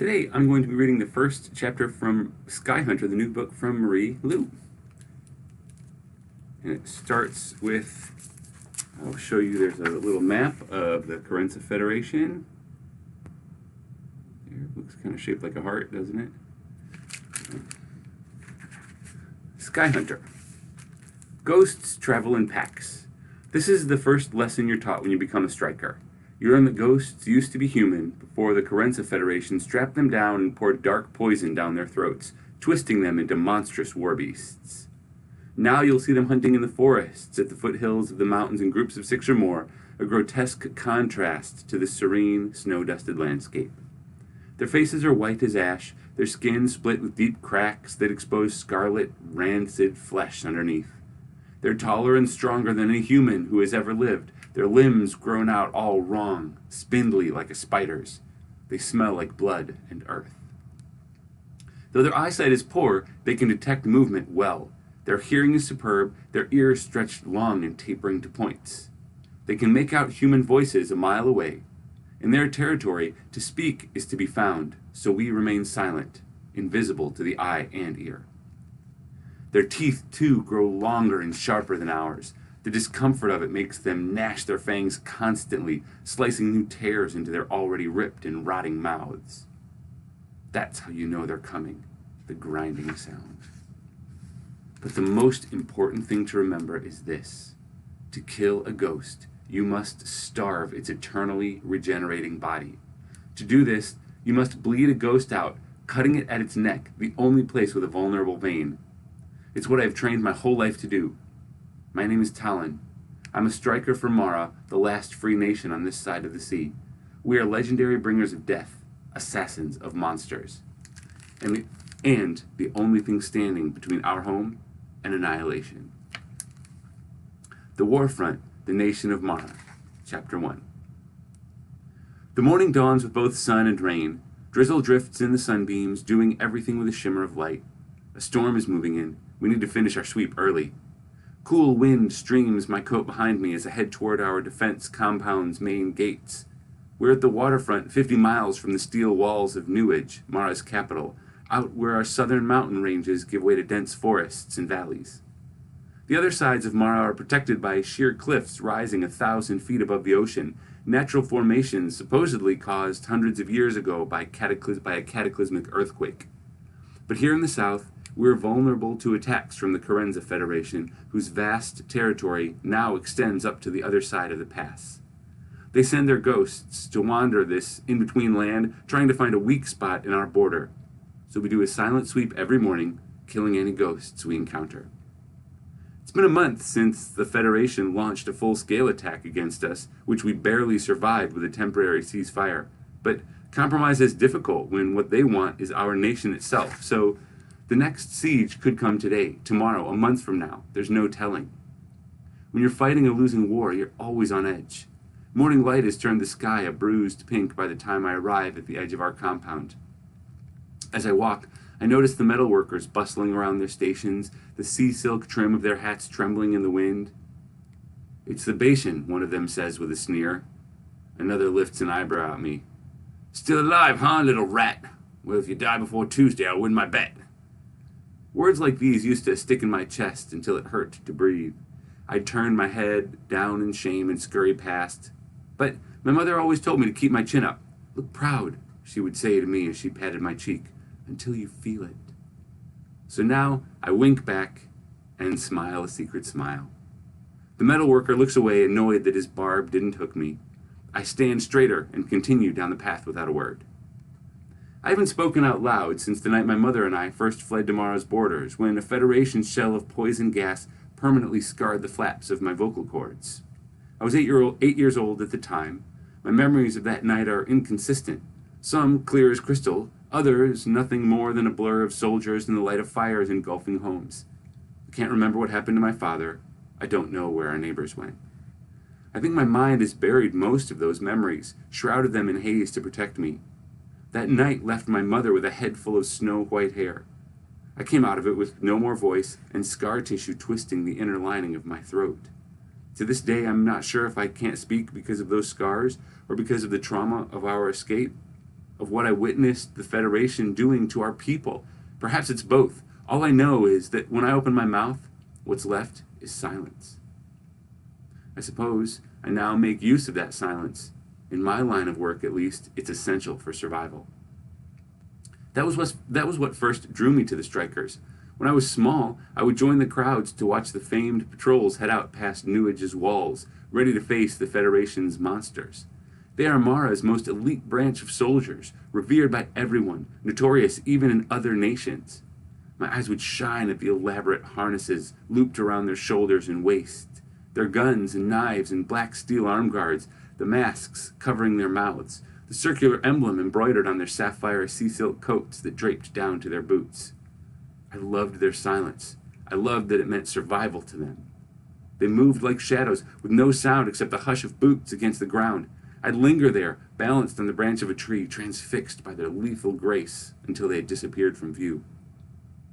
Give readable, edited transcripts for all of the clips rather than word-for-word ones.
Today I'm going to be reading the first chapter from Skyhunter, the new book from Marie Lu. And it starts with, I'll show you, there's a little map of the Carenza Federation. There, it looks kind of shaped like a heart, doesn't it? Skyhunter. Ghosts travel in packs. This is the first lesson you're taught when you become a striker. You learn that ghosts used to be human before the Carenza Federation strapped them down and poured dark poison down their throats, twisting them into monstrous war beasts. Now you'll see them hunting in the forests, at the foothills of the mountains in groups of 6 or more, a grotesque contrast to the serene, snow-dusted landscape. Their faces are white as ash, their skin split with deep cracks that expose scarlet, rancid flesh underneath. They're taller and stronger than any human who has ever lived, their limbs grown out all wrong, spindly like a spider's. They smell like blood and earth. Though their eyesight is poor, they can detect movement well. Their hearing is superb, their ears stretched long and tapering to points. They can make out human voices a mile away. In their territory, to speak is to be found, so we remain silent, invisible to the eye and ear. Their teeth, too, grow longer and sharper than ours. The discomfort of it makes them gnash their fangs constantly, slicing new tears into their already ripped and rotting mouths. That's how you know they're coming, the grinding sound. But the most important thing to remember is this. To kill a ghost, you must starve its eternally regenerating body. To do this, you must bleed a ghost out, cutting it at its neck, the only place with a vulnerable vein. It's what I've trained my whole life to do. My name is Talon. I'm a striker for Mara, the last free nation on this side of the sea. We are legendary bringers of death, assassins of monsters, and the only thing standing between our home and annihilation. The Warfront, the Nation of Mara, Chapter 1. The morning dawns with both sun and rain. Drizzle drifts in the sunbeams, doing everything with a shimmer of light. A storm is moving in. We need to finish our sweep early. Cool wind streams my coat behind me as I head toward our defense compound's main gates. We're at the waterfront 50 miles from the steel walls of Newage, Mara's capital, out where our southern mountain ranges give way to dense forests and valleys. The other sides of Mara are protected by sheer cliffs rising 1,000 feet above the ocean, natural formations supposedly caused hundreds of years ago by a cataclysmic earthquake. But here in the south, we're vulnerable to attacks from the Carenza Federation, whose vast territory now extends up to the other side of the pass. They send their ghosts to wander this in-between land, trying to find a weak spot in our border. So we do a silent sweep every morning, killing any ghosts we encounter. It's been a month since the Federation launched a full-scale attack against us, which we barely survived with a temporary ceasefire. But compromise is difficult when what they want is our nation itself, so the next siege could come today, tomorrow, a month from now. There's no telling. When you're fighting a losing war, you're always on edge. Morning light has turned the sky a bruised pink by the time I arrive at the edge of our compound. As I walk, I notice the metal workers bustling around their stations, the sea silk trim of their hats trembling in the wind. It's the Bashan, one of them says with a sneer. Another lifts an eyebrow at me. Still alive, huh, little rat? Well, if you die before Tuesday, I'll win my bet. Words like these used to stick in my chest until it hurt to breathe. I'd turn my head down in shame and scurry past. But my mother always told me to keep my chin up. Look proud, she would say to me as she patted my cheek, until you feel it. So now I wink back and smile a secret smile. The metalworker looks away, annoyed that his barb didn't hook me. I stand straighter and continue down the path without a word. I haven't spoken out loud since the night my mother and I first fled to Mara's borders, when a Federation shell of poison gas permanently scarred the flaps of my vocal cords. I was 8 years old at the time. My memories of that night are inconsistent. Some clear as crystal, others nothing more than a blur of soldiers and the light of fires engulfing homes. I can't remember what happened to my father. I don't know where our neighbors went. I think my mind has buried most of those memories, shrouded them in haze to protect me. That night left my mother with a head full of snow-white hair. I came out of it with no more voice and scar tissue twisting the inner lining of my throat. To this day, I'm not sure if I can't speak because of those scars or because of the trauma of our escape. of what I witnessed the Federation doing to our people? Perhaps it's both. All I know is that when I open my mouth, what's left is silence. I suppose I now make use of that silence. In my line of work, at least, it's essential for survival. That was what first drew me to the Strikers. When I was small, I would join the crowds to watch the famed patrols head out past Newage's walls, ready to face the Federation's monsters. They are Mara's most elite branch of soldiers, revered by everyone, notorious even in other nations. My eyes would shine at the elaborate harnesses looped around their shoulders and waists, their guns and knives and black steel arm guards, the masks covering their mouths, the circular emblem embroidered on their sapphire sea silk coats that draped down to their boots. I loved their silence. I loved that it meant survival to them. They moved like shadows, with no sound except the hush of boots against the ground. I'd linger there, balanced on the branch of a tree, transfixed by their lethal grace, until they had disappeared from view.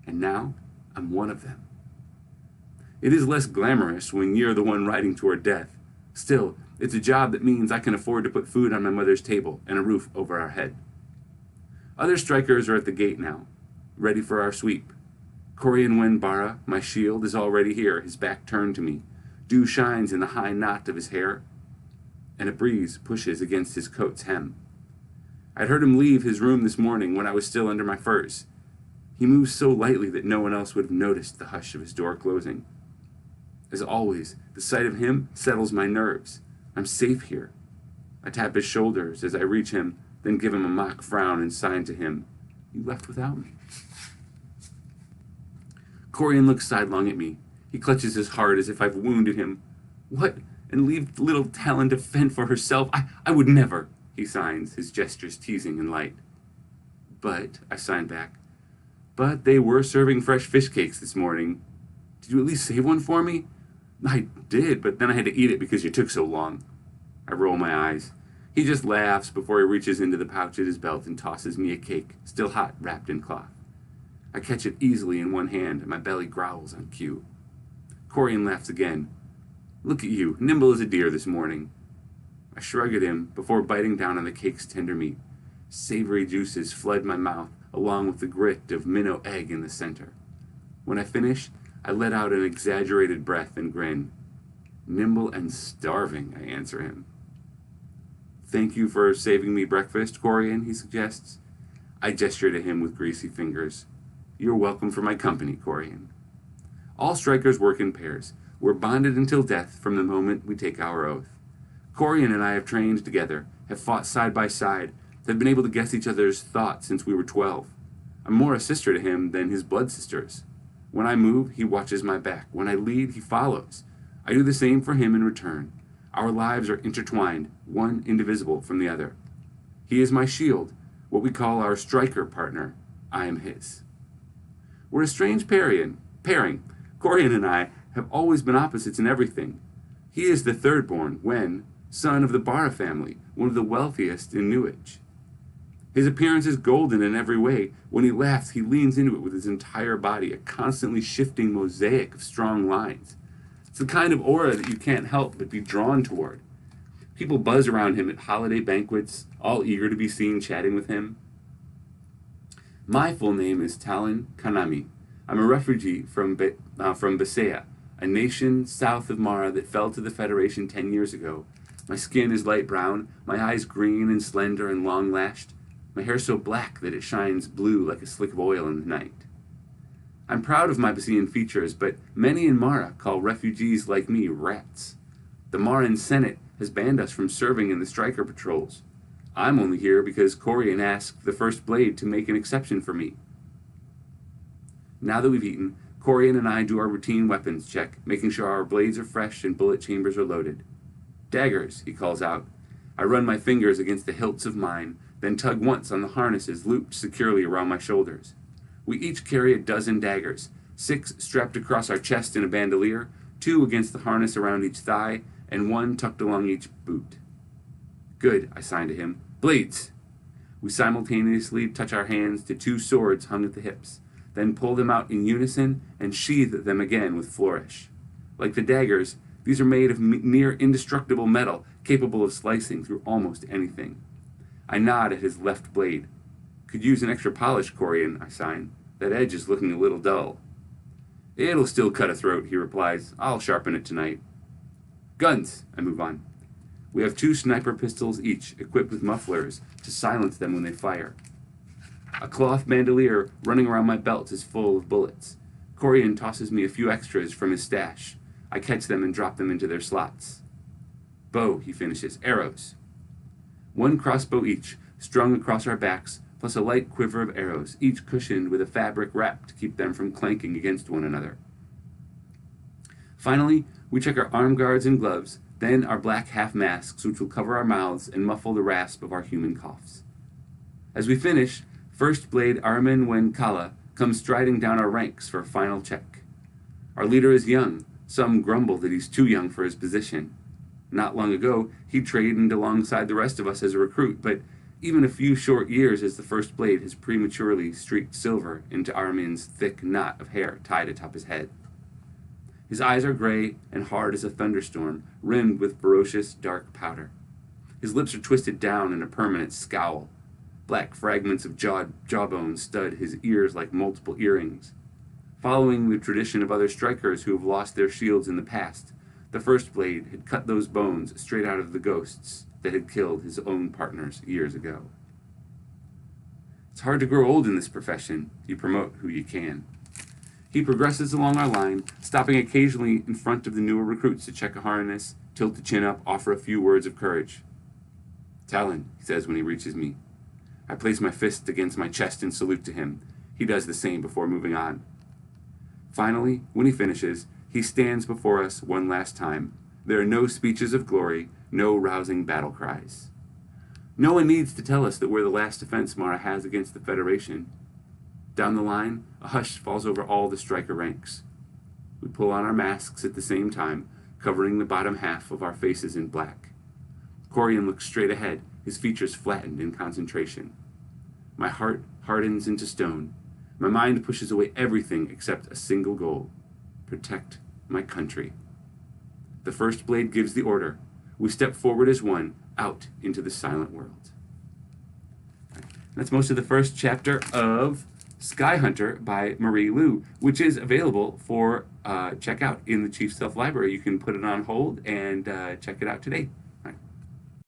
And now, I'm one of them. It is less glamorous when you're the one riding toward death. Still, it's a job that means I can afford to put food on my mother's table and a roof over our head. Other strikers are at the gate now, ready for our sweep. Corian Wenbara, my shield, is already here, his back turned to me. Dew shines in the high knot of his hair, and a breeze pushes against his coat's hem. I'd heard him leave his room this morning when I was still under my furs. He moves so lightly that no one else would have noticed the hush of his door closing. As always, the sight of him settles my nerves. I'm safe here. I tap his shoulders as I reach him, then give him a mock frown and sign to him, "You left without me." Corian looks sidelong at me. He clutches his heart as if I've wounded him. "What? And leave little Talon to fend for herself? I would never," he signs, his gestures teasing and light. "But," I sign back, "but they were serving fresh fish cakes this morning. Did you at least save one for me?" "I did, but then I had to eat it because you took so long." I roll my eyes. He just laughs before he reaches into the pouch at his belt and tosses me a cake, still hot, wrapped in cloth. I catch it easily in one hand, and my belly growls on cue. Corian laughs again. "Look at you, nimble as a deer this morning." I shrug at him before biting down on the cake's tender meat. Savory juices flood my mouth, along with the grit of minnow egg in the center. When I finish, I let out an exaggerated breath and grin. "Nimble and starving," I answer him. "Thank you for saving me breakfast, Corian," he suggests. I gesture to him with greasy fingers. "You're welcome for my company, Corian." All strikers work in pairs. We're bonded until death from the moment we take our oath. Corian and I have trained together, have fought side by side, have been able to guess each other's thoughts since we were 12. I'm more a sister to him than his blood sisters. When I move, he watches my back. When I lead, he follows. I do the same for him in return. Our lives are intertwined, one indivisible from the other. He is my shield, what we call our striker partner. I am his. We're a strange pairing. Corian and I have always been opposites in everything. He is the third-born, son of the Bara family, one of the wealthiest in Newage. His appearance is golden in every way. When he laughs, he leans into it with his entire body, a constantly shifting mosaic of strong lines. It's the kind of aura that you can't help but be drawn toward. People buzz around him at holiday banquets, all eager to be seen chatting with him. My full name is Talon Kanami. I'm a refugee from Basea, a nation south of Mara that fell to the Federation 10 years ago. My skin is light brown, my eyes green and slender and long-lashed, my hair so black that it shines blue like a slick of oil in the night. I'm proud of my Basean features, but many in Mara call refugees like me rats. The Maran Senate has banned us from serving in the striker patrols. I'm only here because Corian asked the First Blade to make an exception for me. Now that we've eaten, Corian and I do our routine weapons check, making sure our blades are fresh and bullet chambers are loaded. "Daggers," he calls out. I run my fingers against the hilts of mine, then tug once on the harnesses looped securely around my shoulders. We each carry a dozen daggers, 6 strapped across our chest in a bandolier, 2 against the harness around each thigh, and 1 tucked along each boot. "Good," I sign to him. "Blades!" We simultaneously touch our hands to 2 swords hung at the hips, then pull them out in unison and sheathe them again with flourish. Like the daggers, these are made of near indestructible metal, capable of slicing through almost anything. I nod at his left blade. Could use an extra polish, Corian, I sign. That edge is looking a little dull. It'll still cut a throat, he replies. I'll sharpen it tonight. Guns, I move on. We have 2 sniper pistols each, equipped with mufflers to silence them when they fire. A cloth bandolier running around my belt is full of bullets. Corian tosses me a few extras from his stash. I catch them and drop them into their slots. Bow, he finishes. Arrows. 1 crossbow each, strung across our backs, plus a light quiver of arrows, each cushioned with a fabric wrap to keep them from clanking against one another. Finally, we check our arm guards and gloves, then our black half masks, which will cover our mouths and muffle the rasp of our human coughs. As we finish, First Blade Armin Wenkala comes striding down our ranks for a final check. Our leader is young. Some grumble that he's too young for his position. Not long ago, he trained alongside the rest of us as a recruit, but even a few short years as the First Blade has prematurely streaked silver into Armin's thick knot of hair tied atop his head. His eyes are gray and hard as a thunderstorm, rimmed with ferocious, dark powder. His lips are twisted down in a permanent scowl. Black fragments of jawbone stud his ears like multiple earrings. Following the tradition of other strikers who have lost their shields in the past, the First Blade had cut those bones straight out of the ghosts that had killed his own partners years ago. It's hard to grow old in this profession. You promote who you can. He progresses along our line, stopping occasionally in front of the newer recruits to check a harness, tilt the chin up, offer a few words of courage. Talon, he says when he reaches me. I place my fist against my chest and salute to him. He does the same before moving on. Finally, when he finishes, he stands before us one last time. There are no speeches of glory, no rousing battle cries. No one needs to tell us that we're the last defense Mara has against the Federation. Down the line, a hush falls over all the striker ranks. We pull on our masks at the same time, covering the bottom half of our faces in black. Corian looks straight ahead, his features flattened in concentration. My heart hardens into stone. My mind pushes away everything except a single goal: protect my country. The First Blade gives the order. We step forward as one, out into the silent world. That's most of the first chapter of Skyhunter by Marie Lu, which is available for checkout in the Chief Self Library. You can put it on hold and check it out today.